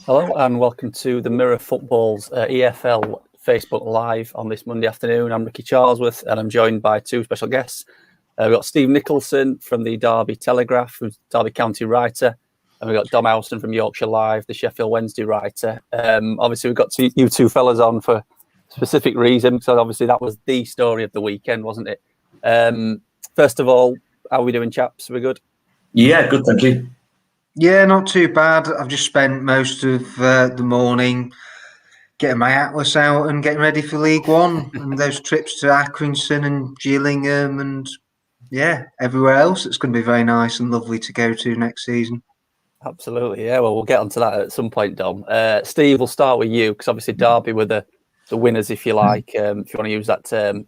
Hello and welcome to the Mirror Football's EFL Facebook Live on this Monday afternoon. I'm Ricky Charlesworth and I'm joined by two special guests. We've got Steve Nicholson from the Derby Telegraph, who's Derby County writer, and we've got Dom Howson from Yorkshire Live, the Sheffield Wednesday writer. Obviously, we've got you two fellas on for specific reason, so obviously that was the story of the weekend, wasn't it? First of all, how are we doing, chaps? Are we good? Yeah, good, thank you. Yeah, not too bad. I've just spent most of the morning getting my atlas out and getting ready for League One and those trips to Accrington and Gillingham and everywhere else. It's going to be very nice and lovely to go to next season. Absolutely, yeah. Well, we'll get onto that at some point, Dom. Steve, we'll start with you because obviously Derby were the winners, if you like, if you want to use that term.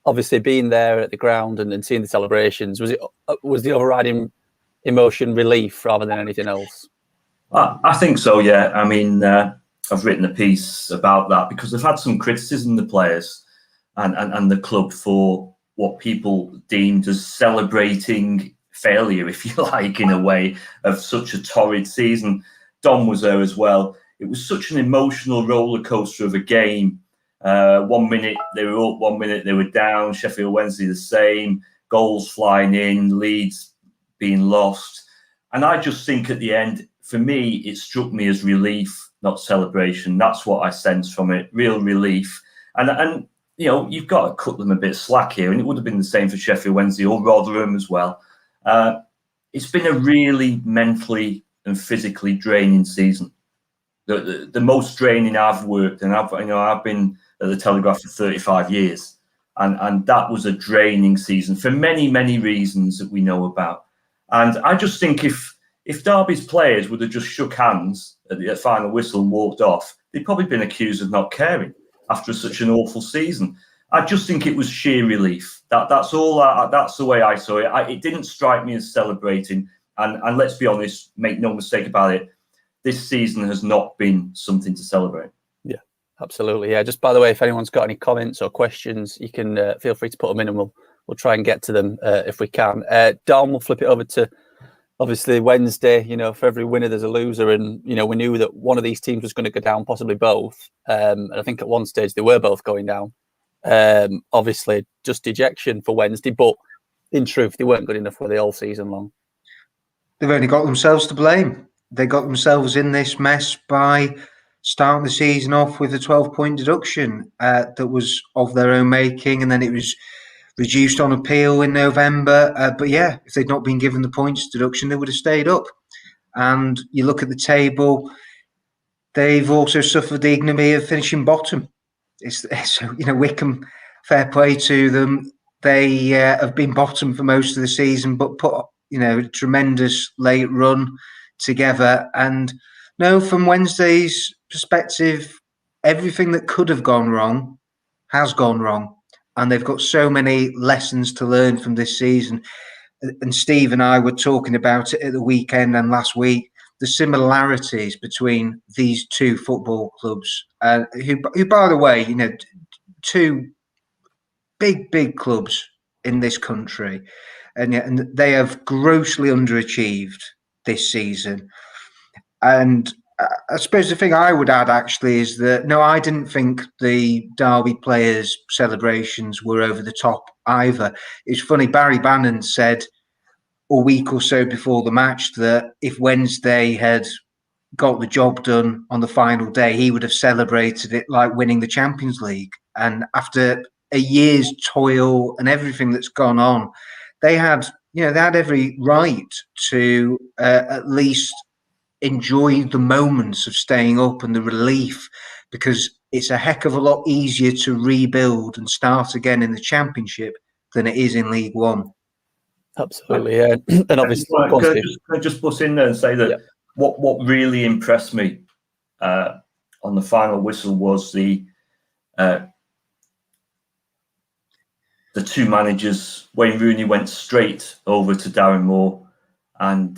Obviously, being there at the ground and seeing the celebrations, was the overriding emotion relief rather than anything else? I think so, yeah. I mean, I've written a piece about that because they've had some criticism, the players and the club, for what people deemed as celebrating failure, if you like, in a way, of such a torrid season. Dom was there as well. It was such an emotional roller coaster of a game. 1 minute they were up, 1 minute they were down. Sheffield Wednesday the same. Goals flying in, leads being lost. And I just think at the end, for me, it struck me as relief, not celebration. That's what I sensed from it, real relief. And you know, you've got to cut them a bit slack here, and it would have been the same for Sheffield Wednesday or Rotherham as well. It's been a really mentally and physically draining season. The most draining I've worked, and I've been at the Telegraph for 35 years, and that was a draining season for many, many reasons that we know about. And I just think if Derby's players would have just shook hands at the final whistle and walked off, they'd probably been accused of not caring after such an awful season. I just think it was sheer relief. That's all. That's the way I saw it. It didn't strike me as celebrating. And let's be honest, make no mistake about it, this season has not been something to celebrate. Yeah, absolutely. Yeah. Just by the way, if anyone's got any comments or questions, you can feel free to put them in, and we'll try and get to them if we can. Dom, we'll flip it over to, obviously, Wednesday. You know, for every winner, there's a loser. And, you know, we knew that one of these teams was going to go down, possibly both. And I think at one stage they were both going down. Obviously, just dejection for Wednesday. But in truth, they weren't good enough for the whole season long. They've only got themselves to blame. They got themselves in this mess by starting the season off with a 12-point deduction that was of their own making. And then it was reduced on appeal in November. But yeah, if they'd not been given the points deduction, they would have stayed up. And you look at the table, they've also suffered the ignominy of finishing bottom. So, you know, Wickham, fair play to them. They have been bottom for most of the season, but put, you know, a tremendous late run together. And no, from Wednesday's perspective, everything that could have gone wrong has gone wrong. And they've got so many lessons to learn from this season. And Steve and I were talking about it at the weekend and last week, the similarities between these two football clubs, who, by the way, you know, two big clubs in this country. And they have grossly underachieved this season. And I suppose the thing I would add actually is that, no, I didn't think the Derby players' celebrations were over the top either. It's funny, Barry Bannon said a week or so before the match that if Wednesday had got the job done on the final day, he would have celebrated it like winning the Champions League. And after a year's toil and everything that's gone on, they had every right to at least enjoy the moments of staying up and the relief, because it's a heck of a lot easier to rebuild and start again in the Championship than it is in League One. Absolutely, yeah. And obviously, can I just bust in there and say that what really impressed me on the final whistle was the two managers. Wayne Rooney went straight over to Darren Moore. And,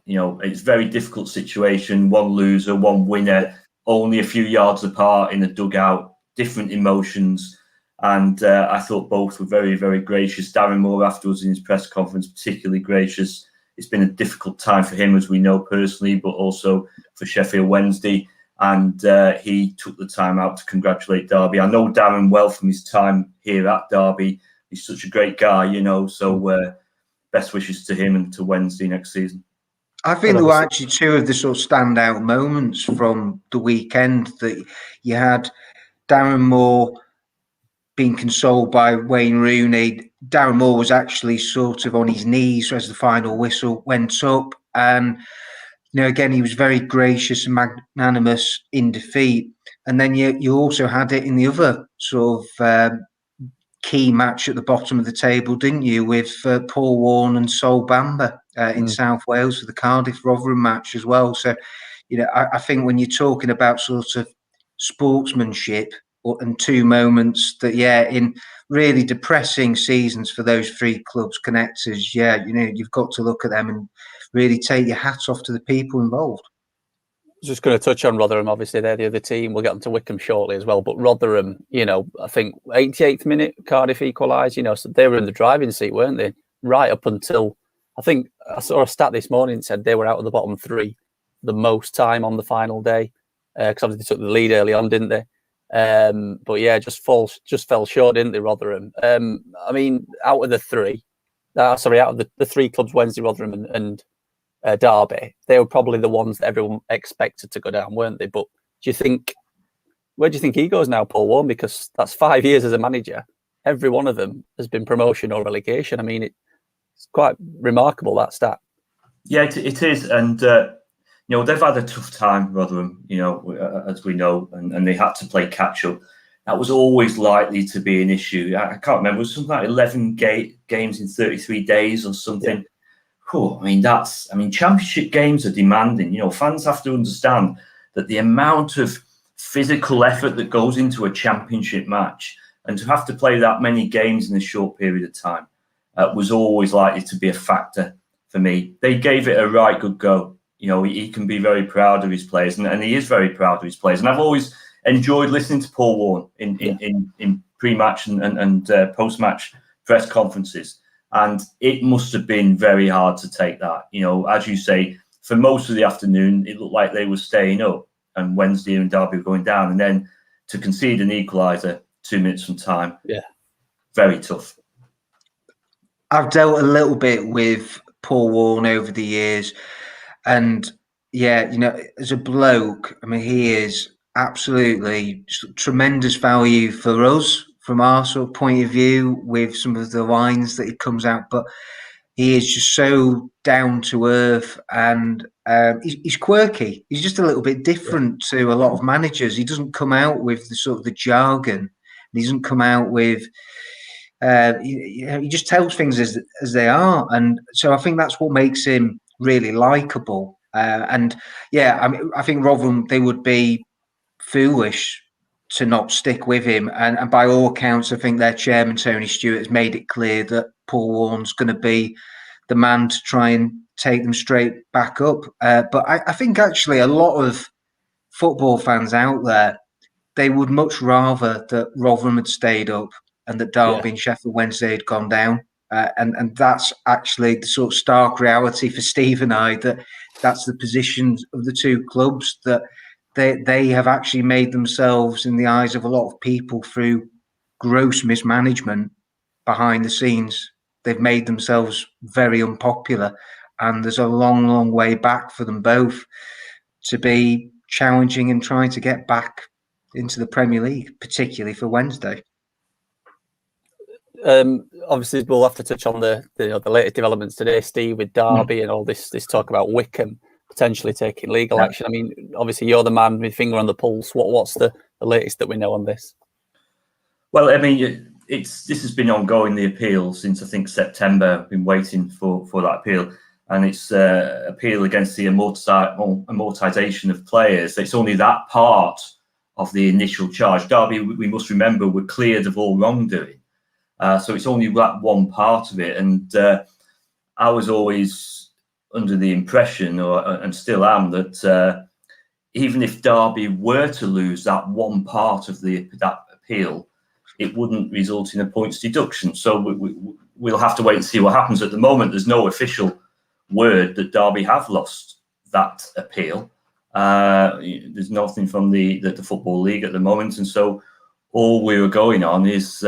you know, it's a very difficult situation. One loser, one winner, only a few yards apart in the dugout, different emotions. And I thought both were very, very gracious. Darren Moore afterwards in his press conference, particularly gracious. it's been a difficult time for him, as we know personally, but also for Sheffield Wednesday. And he took the time out to congratulate Derby. I know Darren well from his time here at Derby. He's such a great guy, you know, so best wishes to him and to Wednesday next season. I think there were actually two of the sort of standout moments from the weekend, that you had Darren Moore being consoled by Wayne Rooney. Darren Moore was actually sort of on his knees as the final whistle went up. And, you know, again, he was very gracious and magnanimous in defeat. And then you also had it in the other sort of key match at the bottom of the table, didn't you, with Paul Warne and Sol Bamba in South Wales for the Cardiff-Rotherham match as well. So, you know, I think when you're talking about sort of sportsmanship and two moments that, in really depressing seasons for those three clubs connectors, you know, you've got to look at them and really take your hats off to the people involved. Just going to touch on Rotherham. Obviously, they're the other team. We'll get on to Wickham shortly as well. But Rotherham, you know, I think 88th minute, Cardiff equalised, you know, so they were in the driving seat, weren't they? Right up until, I think I saw a stat this morning that said they were out of the bottom three the most time on the final day. Because obviously they took the lead early on, didn't they? But yeah, just fell short, didn't they, Rotherham? I mean, out of the three clubs, Wednesday, Rotherham and Derby, they were probably the ones that everyone expected to go down, weren't they? But where do you think he goes now, Paul Warne? Because that's 5 years as a manager. Every one of them has been promotion or relegation. I mean, it's quite remarkable, that stat. Yeah, it is. And, you know, they've had a tough time, Rotherham, you know, as we know, and they had to play catch-up. That was always likely to be an issue. I can't remember, it was something like 11 games in 33 days or something. Yeah. Cool. I mean, championship games are demanding. You know, fans have to understand that the amount of physical effort that goes into a championship match, and to have to play that many games in a short period of time, was always likely to be a factor for me. They gave it a right good go. You know, he can be very proud of his players, and he is very proud of his players. And I've always enjoyed listening to Paul Warne in pre-match and post-match press conferences. And it must have been very hard to take that. You know, as you say, for most of the afternoon, it looked like they were staying up and Wednesday and Derby were going down. And then to concede an equaliser 2 minutes from time, very tough. I've dealt a little bit with Paul Warne over the years. And, you know, as a bloke, I mean, he is absolutely tremendous value for us, from our sort of point of view, with some of the lines that he comes out, but he is just so down to earth, and he's quirky. He's just a little bit different to a lot of managers. He doesn't come out with the sort of the jargon. He doesn't come out with. He just tells things as they are, and so I think that's what makes him really likable. And I mean, I think Rotherham, they would be foolish to not stick with him, and by all accounts, I think their chairman Tony Stewart has made it clear that Paul Warne's going to be the man to try and take them straight back up. But I think actually a lot of football fans out there, they would much rather that Rotherham had stayed up and that Derby and Sheffield Wednesday had gone down. And that's actually the sort of stark reality for Steve and I, that's the positions of the two clubs, that they have actually made themselves, in the eyes of a lot of people, through gross mismanagement behind the scenes. They've made themselves very unpopular, and there's a long, long way back for them both to be challenging and trying to get back into the Premier League, particularly for Wednesday. Obviously, we'll have to touch on the latest developments today, Steve, with Derby and all this talk about Wickham potentially taking legal action. I mean, obviously, you're the man with finger on the pulse. What's the latest that we know on this? Well, I mean, this has been ongoing, the appeal, since I think September. I've been waiting for that appeal, and it's appeal against the amortisation of players. It's only that part of the initial charge. Derby, we must remember, were cleared of all wrongdoing. So it's only that one part of it. And I was always under the impression, and still am, that even if Derby were to lose that one part of that appeal, it wouldn't result in a points deduction. So we'll have to wait and see what happens. At the moment, there's no official word that Derby have lost that appeal. There's nothing from the Football League at the moment, and so all we were going on is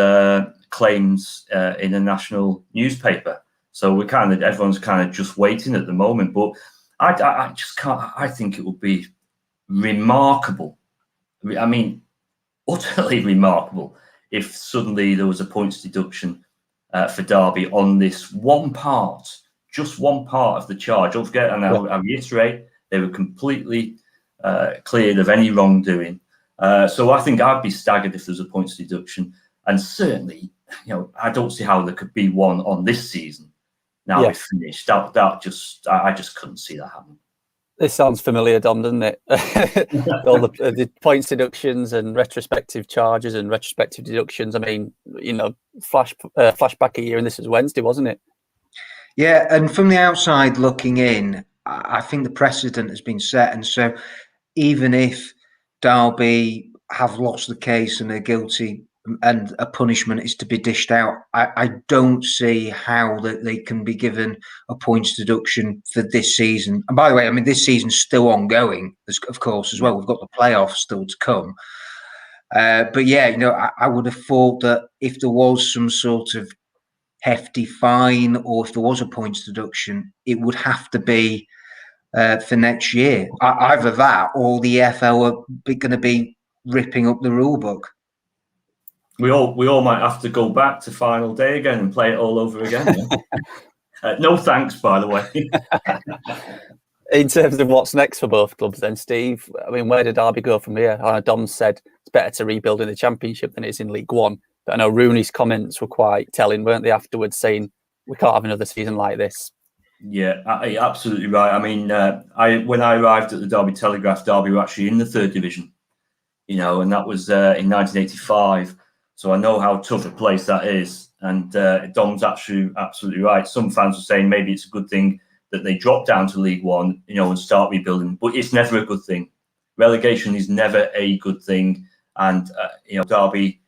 claims in a national newspaper. So everyone's kind of just waiting at the moment. But I just can't. I think it would be remarkable. I mean, utterly remarkable if suddenly there was a points deduction for Derby on this just one part of the charge. Don't forget, and I reiterate, they were completely cleared of any wrongdoing. So I think I'd be staggered if there was a points deduction. And certainly, I don't see how there could be one on this season. Now we've finished. I just couldn't see that happening. This sounds familiar, Dom, doesn't it? All the points deductions and retrospective charges and retrospective deductions. I mean, flashback a year, and this was Wednesday, wasn't it? Yeah, and from the outside looking in, I think the precedent has been set. And so even if Derby have lost the case and they're guilty and a punishment is to be dished out, I don't see how that they can be given a points deduction for this season. And by the way, I mean, this season's still ongoing, of course, as well. We've got the playoffs still to come. But yeah, I would have thought that if there was some sort of hefty fine or if there was a points deduction, it would have to be for next year. Either that or the EFL are going to be ripping up the rule book. We all might have to go back to final day again and play it all over again. No thanks, by the way. In terms of what's next for both clubs then, Steve, I mean, where did Derby go from here? Dom said it's better to rebuild in the Championship than it is in League One. But I know Rooney's comments were quite telling, weren't they, afterwards, saying we can't have another season like this. Yeah, absolutely right. I mean, when I arrived at the Derby Telegraph, Derby were actually in the 3rd division, and that was in 1985. So I know how tough a place that is. And Dom's absolutely right. Some fans are saying maybe it's a good thing that they drop down to League One, and start rebuilding. But it's never a good thing. Relegation is never a good thing. And, Derby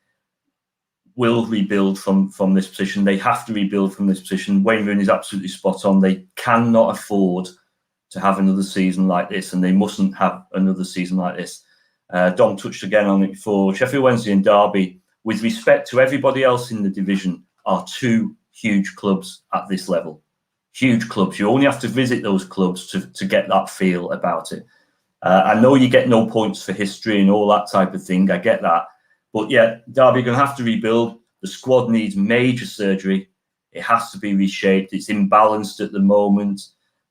will rebuild from this position. They have to rebuild from this position. Wayne Rooney is absolutely spot on. They cannot afford to have another season like this, and they mustn't have another season like this. Dom touched again on it before. Sheffield Wednesday and Derby, with respect to everybody else in the division, are 2 huge clubs at this level. Huge clubs. You only have to visit those clubs to get that feel about it. I know you get no points for history and all that type of thing. I get that. But yeah, Derby are going to have to rebuild. The squad needs major surgery. It has to be reshaped. It's imbalanced at the moment.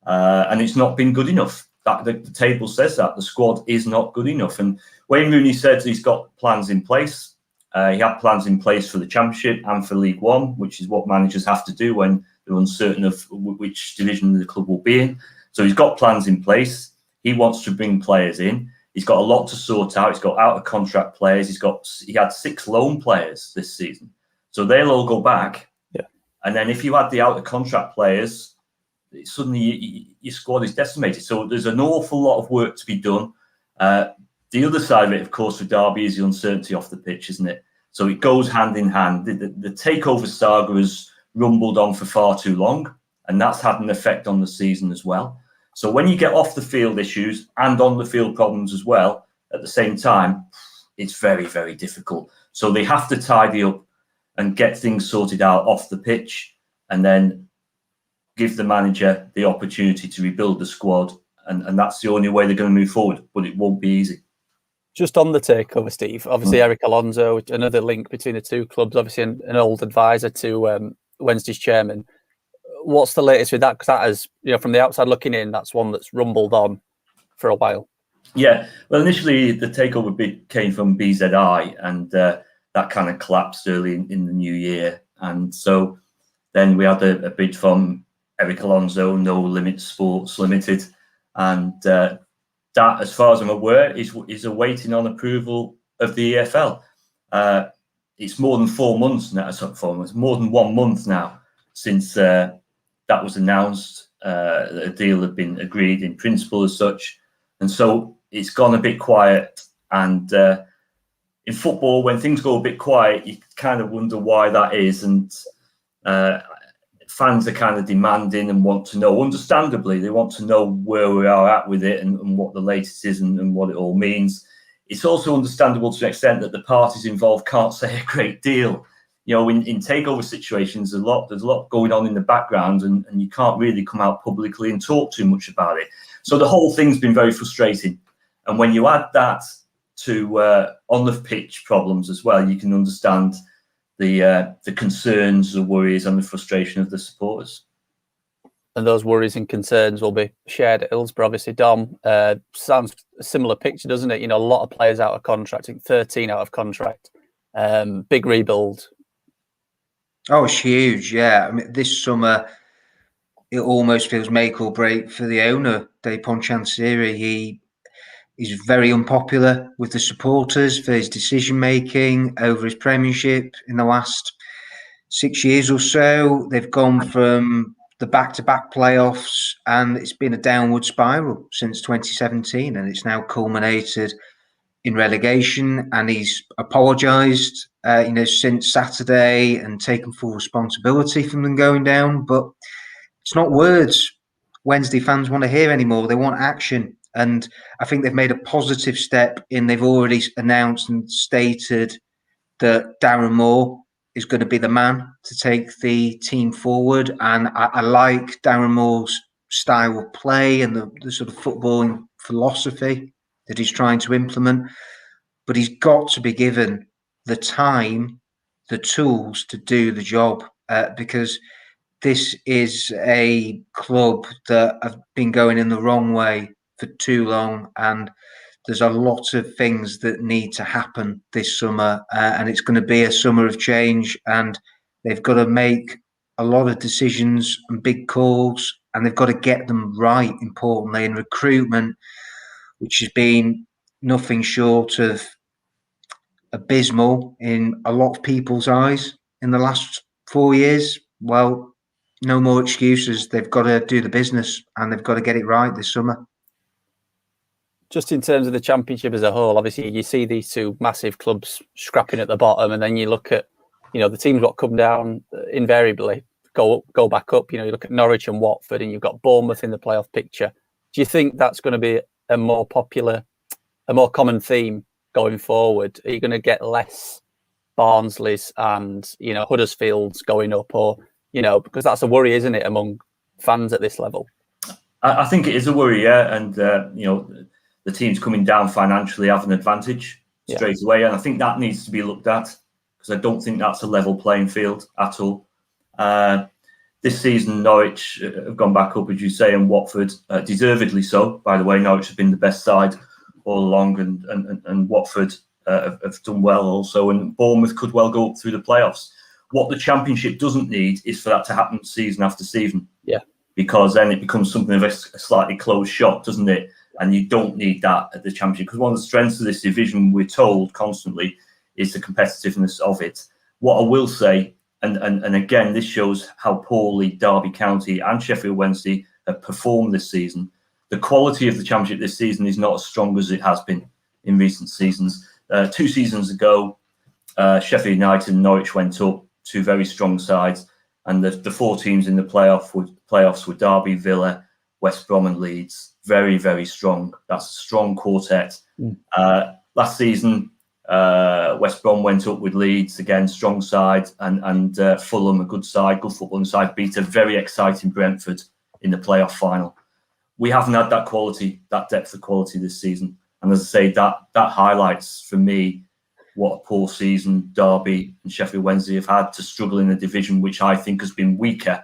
And it's not been good enough. The table says that. The squad is not good enough. And Wayne Rooney said he's got plans in place. He had plans in place for the Championship and for League One, which is what managers have to do when they're uncertain of which division the club will be in. So he's got plans in place. He wants to bring players in. He's got a lot to sort out. He's got out of contract players. He had 6 loan players this season. So they'll all go back. Yeah. And then if you add the out of contract players, suddenly your squad is decimated. So there's an awful lot of work to be done. The other side of it, of course, for Derby is the uncertainty off the pitch, isn't it? So it goes hand in hand. The takeover saga has rumbled on for far too long, and that's had an effect on the season as well. So when you get off the field issues and on the field problems as well, at the same time, it's very, very difficult. So they have to tidy up and get things sorted out off the pitch, and then give the manager the opportunity to rebuild the squad. And that's the only way they're going to move forward, but it won't be easy. Just on the takeover, Steve, obviously Eric Alonso, another link between the 2 clubs, obviously an old advisor to Wednesday's chairman. What's the latest with that? Because that is, from the outside looking in, that's one that's rumbled on for a while. Yeah, well, initially the takeover bid came from BZI, and that kind of collapsed early in the new year. And so then we had a bid from Eric Alonso, No Limit Sports Limited, and that, as far as I'm aware, is awaiting on approval of the EFL. It's more than 4 months now. More than 1 month now since that was announced. A deal had been agreed in principle as such, and so it's gone a bit quiet. And in football, when things go a bit quiet, you kind of wonder why that is. And fans are kind of demanding and want to know, understandably, they want to know where we are at with it and what the latest is and what it all means. It's also understandable to an extent that the parties involved can't say a great deal. You know, in takeover situations, there's a lot going on in the background, and you can't really come out publicly and talk too much about it. So the whole thing's been very frustrating. And when you add that to on the pitch problems as well, you can understand the concerns, the worries, and the frustration of the supporters. And those worries and concerns will be shared at Hillsborough. Obviously, Dom, sounds a similar picture, doesn't it? You know, a lot of players out of contract, I think 13 out of contract. Big rebuild. Oh, it's huge, yeah. I mean, this summer, it almost feels make or break for the owner, Dave Ponchansiri. He is very unpopular with the supporters for his decision-making over his premiership in the last 6 years or so. They've gone from the back-to-back playoffs, and it's been a downward spiral since 2017, and it's now culminated in relegation. And he's apologised, since Saturday and taken full responsibility for them going down. But it's not words Wednesday fans want to hear anymore. They want action. And I think they've made a positive step in they've already announced and stated that Darren Moore is going to be the man to take the team forward. And I like Darren Moore's style of play and the sort of footballing philosophy that he's trying to implement. But he's got to be given the time, the tools to do the job, because this is a club that have been going in the wrong way for too long, and there's a lot of things that need to happen this summer, and it's going to be a summer of change, and they've got to make a lot of decisions and big calls, and they've got to get them right, importantly, in recruitment, which has been nothing short of abysmal in a lot of people's eyes in the last 4 years. Well, no more excuses. They've got to do the business, and they've got to get it right this summer. Just in terms of the championship as a whole, obviously you see these two massive clubs scrapping at the bottom, and then you look at, the teams what come down invariably go back up. You look at Norwich and Watford, and you've got Bournemouth in the playoff picture. Do you think that's going to be a more common theme going forward? Are you going to get less Barnsleys and Huddersfields going up, or because that's a worry, isn't it, among fans at this level? I think it is a worry, yeah, and the teams coming down financially have an advantage straight away, and I think that needs to be looked at, because I don't think that's a level playing field at all. This season, Norwich have gone back up, as you say, and Watford, deservedly so. By the way, Norwich have been the best side all along, and Watford have done well also, and Bournemouth could well go up through the playoffs. What the Championship doesn't need is for that to happen season after season. Yeah. Because then it becomes something of a slightly closed shop, doesn't it? And you don't need that at the Championship, because one of the strengths of this division, we're told constantly, is the competitiveness of it. What I will say, and again, this shows how poorly Derby County and Sheffield Wednesday have performed this season. The quality of the Championship this season is not as strong as it has been in recent seasons. 2 seasons ago, Sheffield United and Norwich went up, 2 very strong sides, and the 4 teams in the playoffs were Derby, Villa, West Brom and Leeds. Very, very strong. That's a strong quartet. Last season, West Brom went up with Leeds, again, strong side, and Fulham, a good side, good footballing side, beat a very exciting Brentford in the playoff final. We haven't had that quality, that depth of quality this season. And as I say, that highlights for me what a poor season Derby and Sheffield Wednesday have had to struggle in a division which I think has been weaker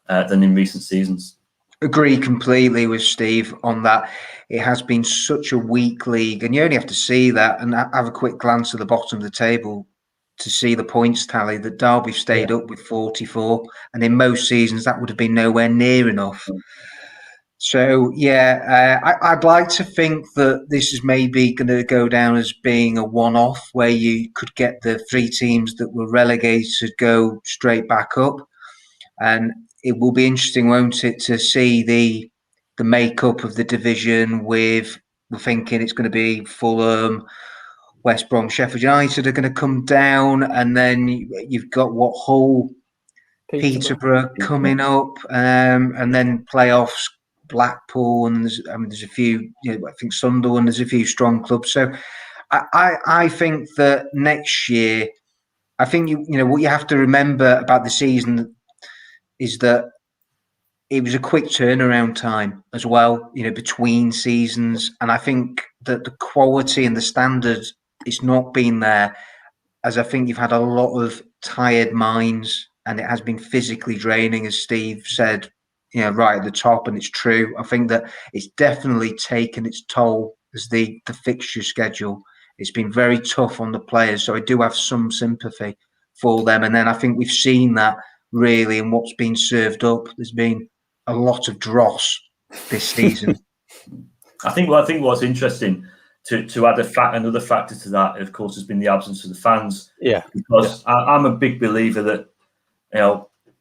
than in recent seasons. Agree completely with Steve on that. It has been such a weak league, and you only have to see that and have a quick glance at the bottom of the table to see the points tally that Derby stayed up with 44, and in most seasons that would have been nowhere near enough. So, I'd like to think that this is maybe going to go down as being a one-off, where you could get the 3 teams that were relegated go straight back up. And it will be interesting, won't it, to see the makeup of the division, with we're thinking it's going to be Fulham, West Brom, Sheffield United are going to come down, and then you've got what Hull Peterborough coming up, and then playoffs, Blackpool, and there's a few. I think Sunderland. There's a few strong clubs. So I think that next year, I think what you have to remember about the season is that it was a quick turnaround time as well, between seasons. And I think that the quality and the standard is not been there, as I think you've had a lot of tired minds, and it has been physically draining, as Steve said, right at the top. And it's true. I think that it's definitely taken its toll as the fixture schedule. It's been very tough on the players. So I do have some sympathy for them. And then I think we've seen that really in what's been served up. There's been a lot of dross this season. I think what's interesting to add another factor to that, of course, has been the absence of the fans. Yeah. Because I'm a big believer that,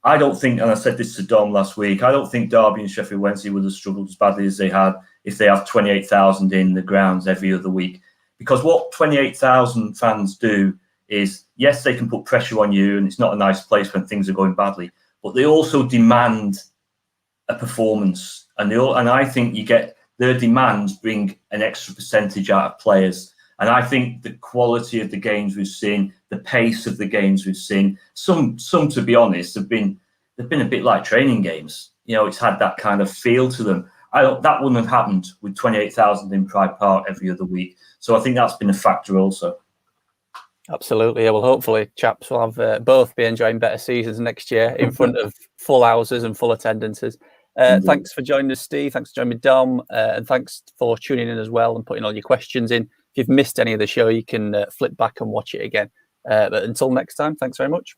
I don't think, and I said this to Dom last week, I don't think Derby and Sheffield Wednesday would have struggled as badly as they had if they have 28,000 in the grounds every other week. Because what 28,000 fans do is, yes, they can put pressure on you, and it's not a nice place when things are going badly, but they also demand a performance, and I think their demands bring an extra percentage out of players. And I think the quality of the games we've seen, the pace of the games we've seen, some to be honest, they've been a bit like training games. It's had that kind of feel to them. That wouldn't have happened with 28,000 in Pride Park every other week. So I think that's been a factor also. Absolutely. Yeah, well, hopefully chaps will have both be enjoying better seasons next year in front of full houses and full attendances. Thanks for joining us, Steve. Thanks for joining me, Dom. And thanks for tuning in as well and putting all your questions in. If you've missed any of the show, you can flip back and watch it again. But until next time, thanks very much.